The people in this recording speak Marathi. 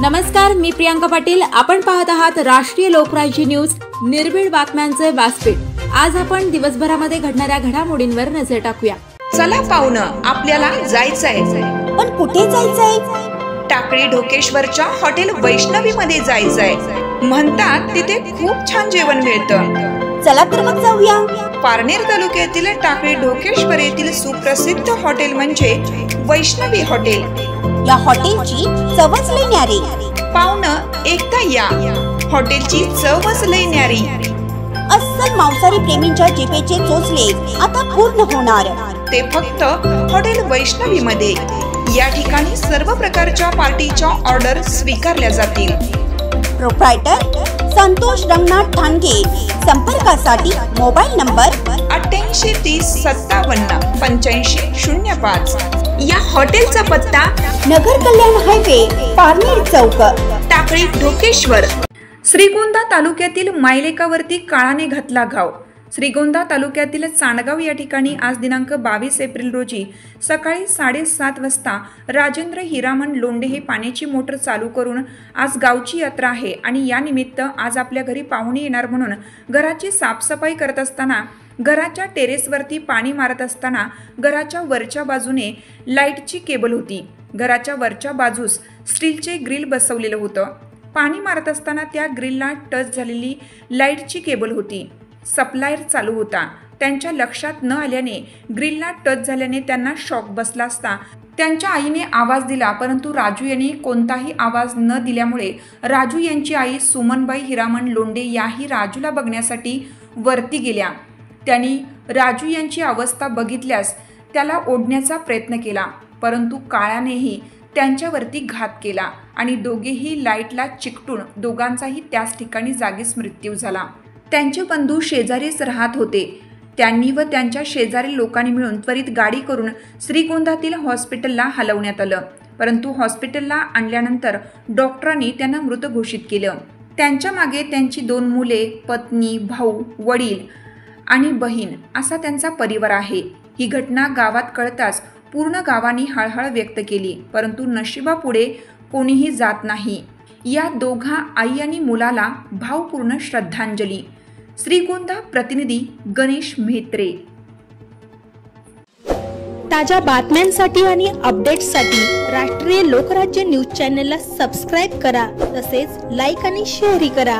नमस्कार, मी प्रियांका पाटील। आपण पाहत आहात राष्ट्रीय लोकराज्य न्यूज, निर्भीड बातम्यांचे व्यासपीठ। आज आपण दिवसभरामध्ये घडणाऱ्या घडामोडींवर नजर टाकूया। चला पाहुणं, आपल्याला जायचंय। पण कुठे जायचंय? टाकळी ढोकेश्वरच्या हॉटेल वैष्णवी मध्ये जायचंय। म्हणतात तिथे खूप छान जेवण मिळतं। चला तर मग जाऊया। पारनेर तालुक्यातील टाकळी ढोकेश्वर येथील सुप्रसिद्ध हॉटेल म्हणजे वैष्णवी हॉटेल। या हॉटेलची चवच लई न्यारी। पाहुणं, एकदा या, हॉटेलची चवच लई न्यारी। अस्सल मांसाहारी प्रेमींच्या जिभेचे चोचले आता पूर्ण होणार, ते फक्त हॉटेल वैष्णवी मध्ये। या ठिकाणी सर्व प्रकारच्या पार्टीच्या ऑर्डर स्वीकारल्या जातील। प्रोप्रायटर संतोष रंगनाथ ठाणगे। संपर्कासाठी मोबाईल नंबर 88 30 57 85 05। या हॉटेलचा पत्ता नगर कल्याण हायवे, पारनेर चौक, टाकळी ढोकेश्वर। श्रीगोंदा तालुक्यातील मायलेकावरती काळाने घातला घाव। श्रीगोंदा तालुक्यातील चांडगाव या ठिकाणी आज दिनांक 22 एप्रिल रोजी सकाळी 7:30 वाजता राजेंद्र हिरामण लोंढे हे पाण्याची मोटर चालू करून आज गावची यात्रा आहे आणि या निमित्त आज आपल्या घरी पाहुणे येणार म्हणून घराची साफसफाई करत असताना घराच्या टेरेसवरती पाणी मारत असताना घराच्या वरच्या बाजूने लाईटची केबल होती। घराच्या वरच्या बाजूस स्टीलचे ग्रिल बसवलेलं होतं। पाणी मारत असताना त्या ग्रिलला टच झालेली लाईटची केबल होती। सप्लायर चालू होता। त्यांच्या लक्षात न आल्याने ग्रिलला टच झाल्याने त्यांना शॉक बसला असता त्यांच्या आईने आवाज दिला, परंतु राजू यांनी कोणताही आवाज न दिल्यामुळे राजू यांची आई सुमनबाई हिरामण लोंढे याही राजूला बघण्यासाठी वरती गेल्या। त्यांनी राजू यांची अवस्था बघितल्यास त्याला ओढण्याचा प्रयत्न केला, परंतु काळानेही त्यांच्यावरती घात केला आणि दोघेही लाईटला चिकटून दोघांचाही त्याच ठिकाणी जागीच मृत्यू झाला। त्यांचे बंधू शेजारीच राहत होते। त्यांनी व त्यांच्या शेजारी लोकांनी मिळून त्वरित गाडी करून श्रीगोंदातील हॉस्पिटलला हलवण्यात आलं, परंतु हॉस्पिटलला आणल्यानंतर डॉक्टरांनी त्यांना मृत घोषित केलं। त्यांच्या मागे त्यांची 2 मुले, पत्नी, भाऊ, वडील आणि बहीण असा त्यांचा परिवार आहे। ही घटना गावात कळताच पूर्ण गावाने हळहळ व्यक्त केली, परंतु नशिबापुढे कोणीही जात नाही। या दोघा आई आणि मुलाला भावपूर्ण श्रद्धांजली। श्रीगोंदा प्रतिनिधी गणेश म्हेत्रे। ताज्या बातम्यांसाठी आणि अपडेट्ससाठी राष्ट्रीय लोकराज्य न्यूज चॅनलला सबस्क्राईब करा, तसेच लाईक आणि शेअरही करा।